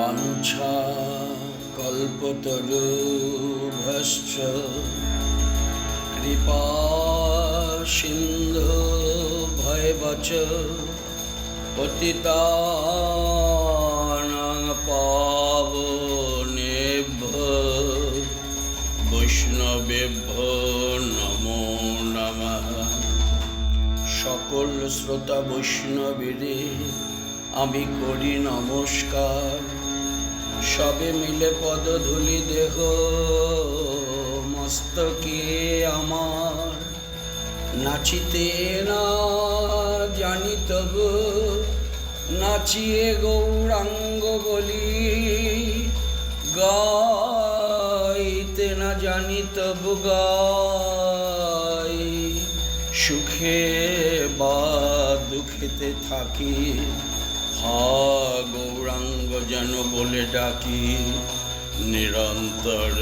वाञ्छा कल्पतरुभ्यश्च कृपा सिन्धुभ्येव च पतितानां पावनेभ्यो वैष्णवेभ्यो नमो नमः। सकल श्रोता वैष्णवीरे आमी करी नमस्कार। सबे मिले पदधूलि देह मस्तके आमार। नाचिते ना जानी तब नाचिए गौरांग बोली, गाइते ना जानी तब गाई। सुखे बा दुखेते थाकी, हा गौरांग जेन बोले डाकी। निरंतर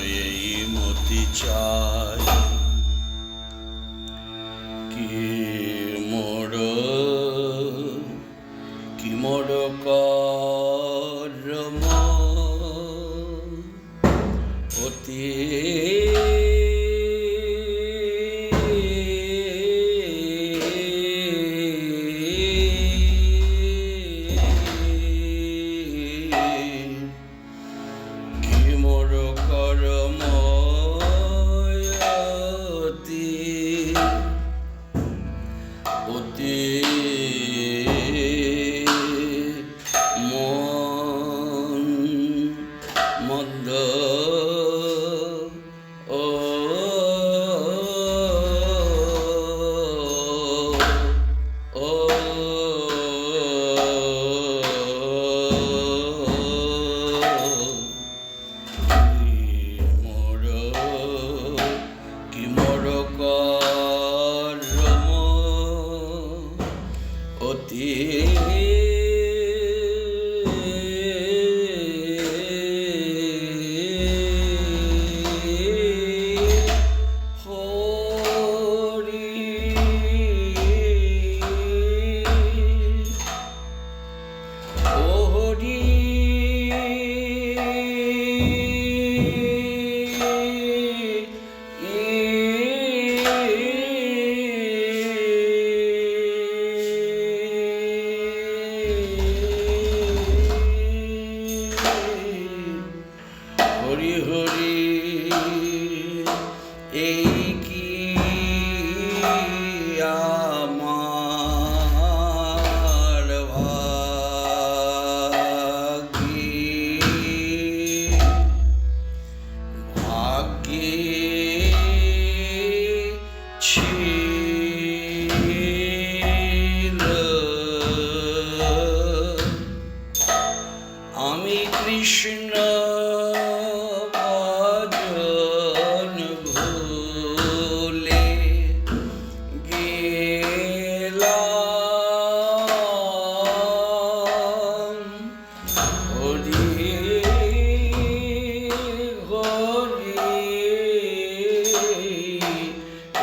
यही मति चाय कि मोर कर्म अति कृष्ण भजन भूले गेलाम। हरि हरि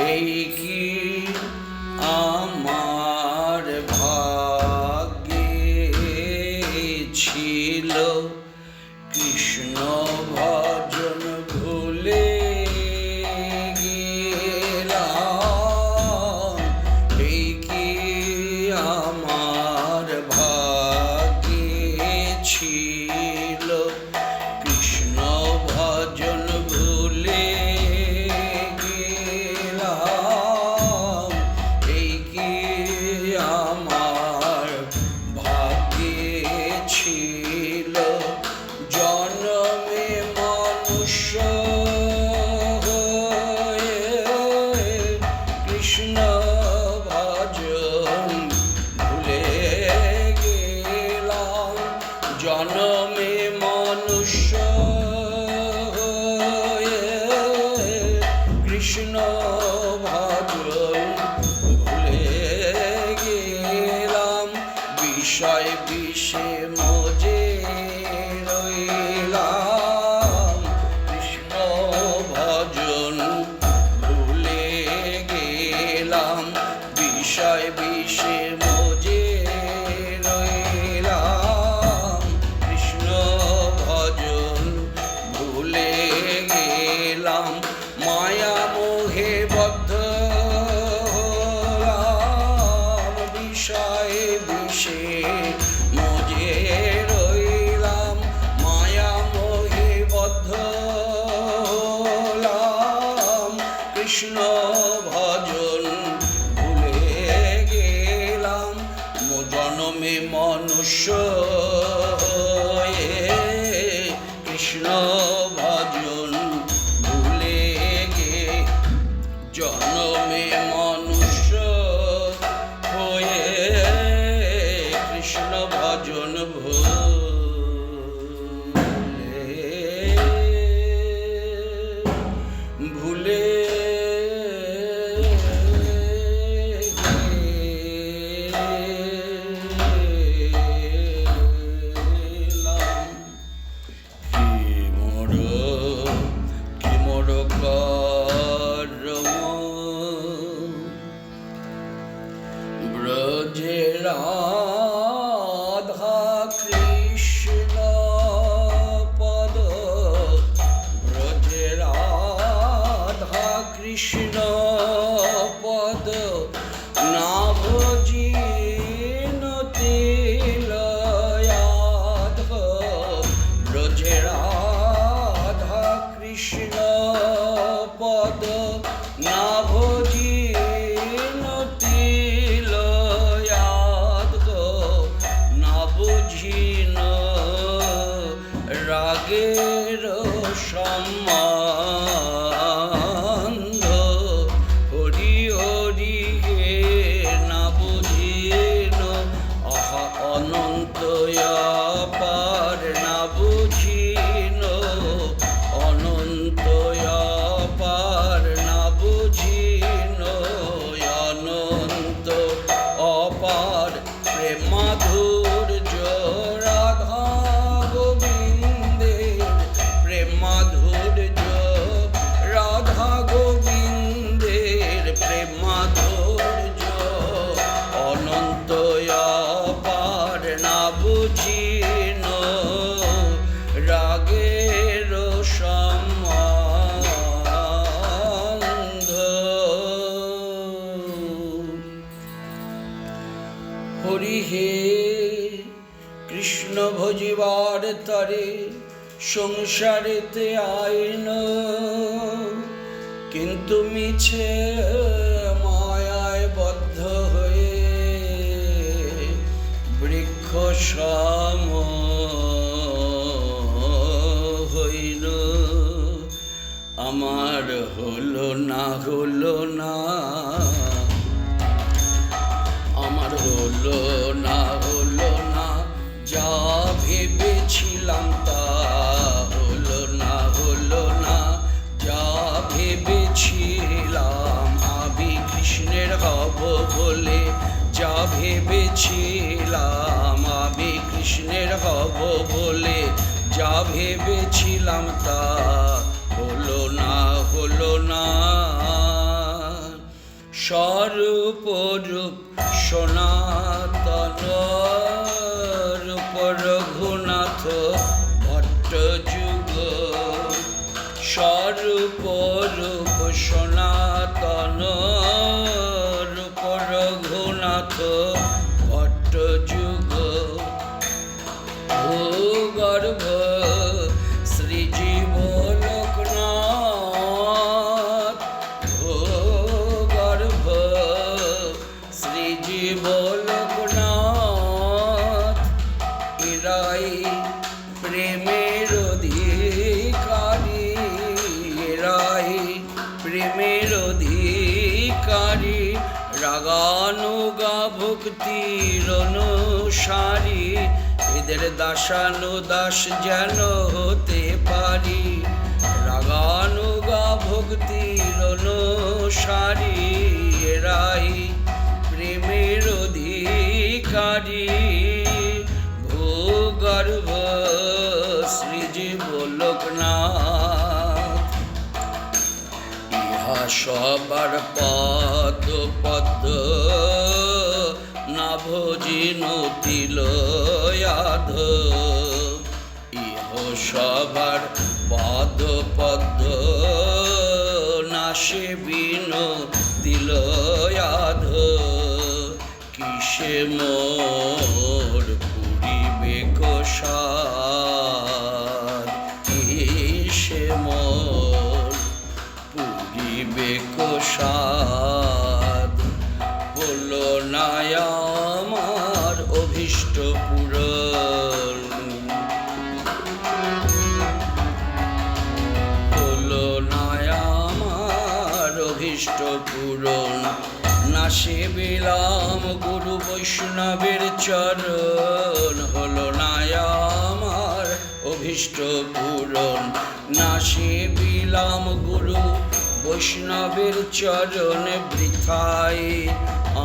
এই কি আমার ভাগ্যে ছিল। কৃষ্ণ ভজন ভুলে গেলাম। এই কি আমার ভাগ্যে ছিল। কৃষ্ণ ভজন ভুলে গেলাম। এই কি আমার ভাগ্যে ছিল। জন্মে মনুষ্য হয়ে কৃষ্ণ ভজন ভুলে গেলাম। জন্মে মনুষ্য হয়ে কৃষ্ণ ভজন ভুলে গেলাম। বিষয় বিষে মজে রইলাম। কৃষ্ণ ভজন ভুলে গেলাম। বিষয় বিষে মজে রইলাম। গেলাম, মায়া মোহে বদ্ধ হলাম, বিষয়ে বিষে মজে রইলাম, মায়া মোহে বদ্ধ হলাম, কৃষ্ণ ভজন ভুলে গেলাম, জনমে মনুষ্য হয়ে কৃষ্ণ ভজন ভুলে গে, জনমে মনুষ্য হয়ে কৃষ্ণ ভজন ভুলে ব্রজে রাধা কৃষ্ণ পদ, ব্রজে রাধা কৃষ্ণ পদ, না ভজিন তিলয়াধ, ব্রজে রাধা কৃষ্ণ পদ, না ভজিন তিলয়াধ, না বুঝিন রাগের সম্বন্ধ, হরি হরি হে না বুঝিন আহা অনন্ত অপার, না বুঝিন অনন্ত অপার, না বুঝিন অনন্ত অপার, প্রেম মাধুর্য রাধা গোবিন্দের, প্রেম মাধুর্য রাধা গোবিন্দের, প্রেম মাধুর্য অনন্ত অপার, না বুঝিন রাগের সম্বন্ধ। হরি হে কৃষ্ণ ভজিবার তরে সংসারেতে আইন, কিন্তু মিছে মায়ায় বদ্ধ হয়ে বৃক্ষ সম হইল, আমার হলো না হলো না, আমার হলো না হলো না, যা ভেবেছিলাম তা হলো না হলো না, যা ভেবেছিলাম আমি কৃষ্ণের হব বলে, যা ভেবেছিলাম আমি কৃষ্ণের হব বলে, যা ভেবেছিলাম তা হলো না হলো না, স্বরূপ রূপ সনাতন রূপ রঘুনাথ ভট্ট যুগ, স্বরূপ রূপ সনাতন রূপ রঘুনাথ ভট্ট যুগ, ভূগর্ভ শ্রীজীব লোকনাথ, ভূগর্ভ শ্রীজীব লোকনাথ, এরাই প্রেমের অধিকারী, এরাই প্রেমের অধিকারী, রাগানুগা ভক্তির অনুসারী, এদের দাসানুদাস যেন হতে পারি, রাগানুগা ভক্তির অনুসারী, এরাই প্রেমের অধিকারী, ভূগর্ভ শ্রীজীব লোকনাথ, ইহা সবার পদ পদ্ম না ভজিন তিলয়াধ, ইহ সবার পদ পদ্ম সে বিন দিল আধ কিসে মোর পুরিবে কোষাদ কিসে মোর পুরিবে কোষাদ হলো না আমার অভীষ্ট পূরণ হলো না আমার অভীষ্ট পূরণ না সেবিলাম গুরু বৈষ্ণবের চরণ হলো না আমার অভীষ্ট পূরণ না সেবিলাম গুরু বৈষ্ণবের চরণ বৃথাই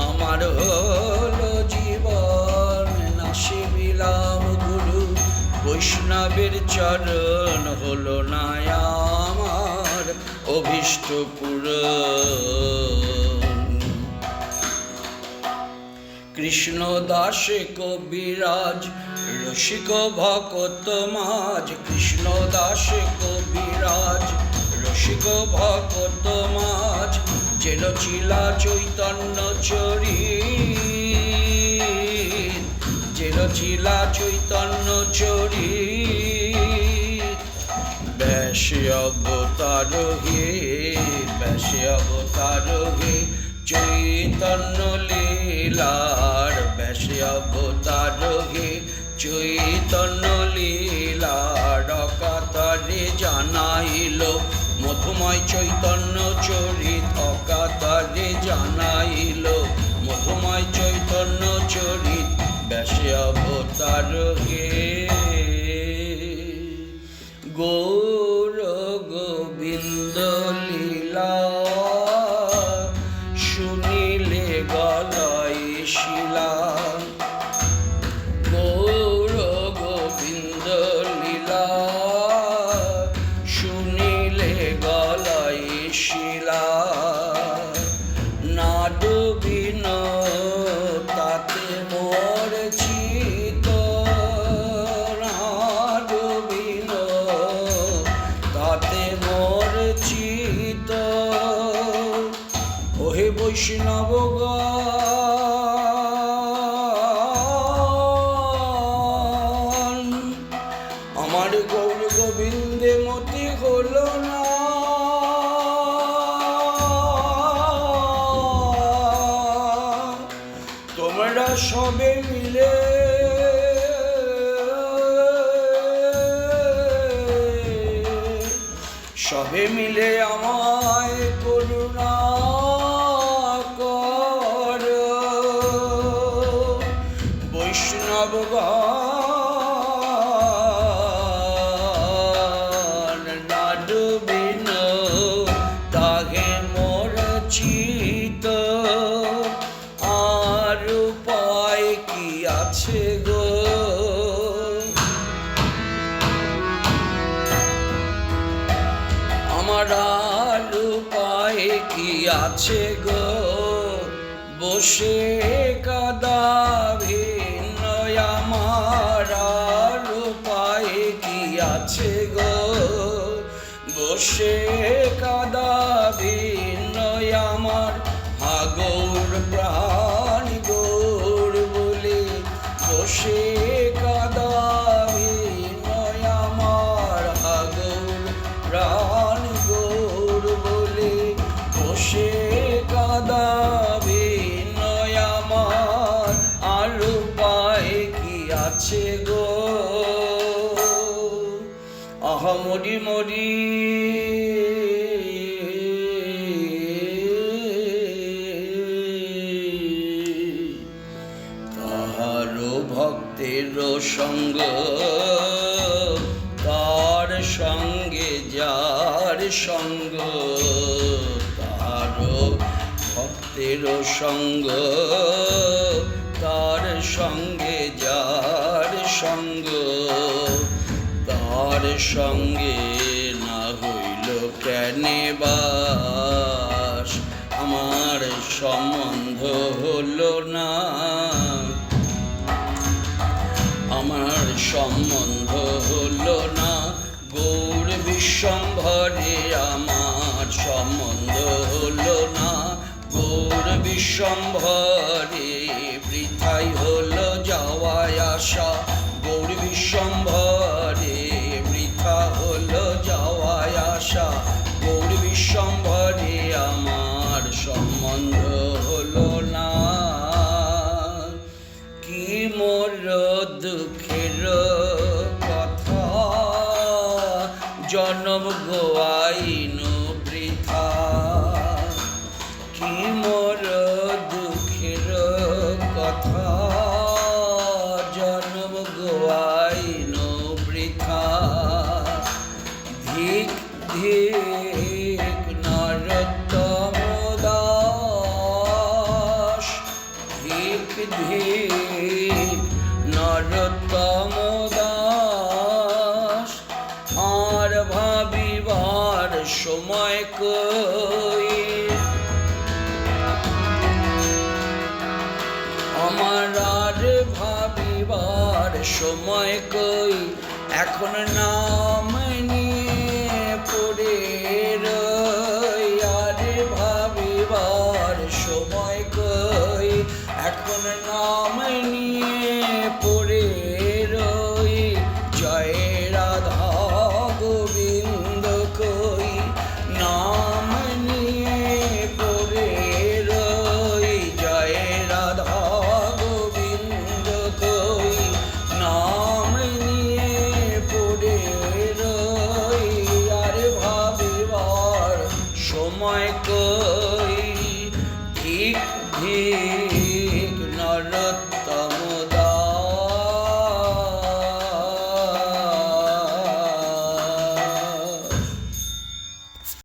আমার হলো জীবন না সেবিলাম গুরু বৈষ্ণবের চরণ হলো না আমার অভীষ্ট পূরণ কৃষ্ণ দাসে কবিরাজ রসিক ভকত মাঝ কৃষ্ণ দাসে কবিরাজ রসিক ভকত মাঝ যে রচিলা চৈতন্য চরিত যে রচিলা চৈতন্য চরিত ব্যাস অবতার হে ব্যাস অবতার হে চৈতন্য লীলার ব্যাস অবতার হে চৈতন্য লীলার অকাতরে জানাইল মধুময় চৈতন্য চরিত অকাতরে জানাইল মধুময় চৈতন্য চরিত ব্যাস অবতার হে গৌর গোবিন্দ লীলা শুনিলে গলায় শিলা গৌর গোবিন্দ লীলা শুনিলে গলায় শিলা না ডুবিন তাতে মোর চিত না ডুবিন তাতে মোর চিত ওহে বৈষ্ণবগণ আমার গৌর গোবিন্দে মতি হলো না তোমরা সবে মিলে আমায় করুণা কর বৈষ্ণবগণ না ডুবিন তাহে মোর চিত আর উপায় কি আছে গো আমার আর উপায় কি আছে গো বসে কাদাবি আমার আর উপায় কি আছে গো বসে কাদাবি আমার হাগৌর প্রাণ গৌর বলে বসে কাদাবি আমার হাগৌর প্রাণ গৌর বলে বসে কাদাবি আমার আর উপায় কি আছে গো আহা মরি মরি তাহারো ভক্তের সঙ্গ তার সঙ্গে যার সঙ্গ তাহারো ভক্তের সঙ্গ তার সঙ্গে যার সঙ্গ তার সঙ্গে না হইল কেনে বাস আমার সম্বন্ধ হলো না আমার সম্বন্ধ হলো না গৌর বিশ্বম্ভরে আমার সম্বন্ধ বিশ্বম্ভরে বৃথাই হলো যাওয়ায় আসা, গৌর বিশ্বম্ভরে বৃথা হলো যাওয়ায় আসা, গৌর বিশ্বম্ভরে আমার সম্বন্ধ হলো না। কি মোর দুঃখের কথা জনম গোয়াইনু বৃথা, কি মোর দুঃখের কথা জনম গোয়াইনু বৃথা। ধিক ধিক নরোত্তম দাস, ধিক ধিক নরোত্তম দাস, আর ভাবিবার সময় কই, আমার আর ভাবিবার সময় কই, এখন নাম নিয়ে পড়ে রই, আর ভাবিবার সময় কই, এখন নাম নিয়ে পড়ে রই। জয় রাধা গোবিন্দ কই, নাম নিয়ে পড়ে রই, জয় রাধা গোবিন্দ কই, নাম নিয়ে পড়ে রই, আর ভাবিবার সময় কই। ধিক ধিক নরোত্তম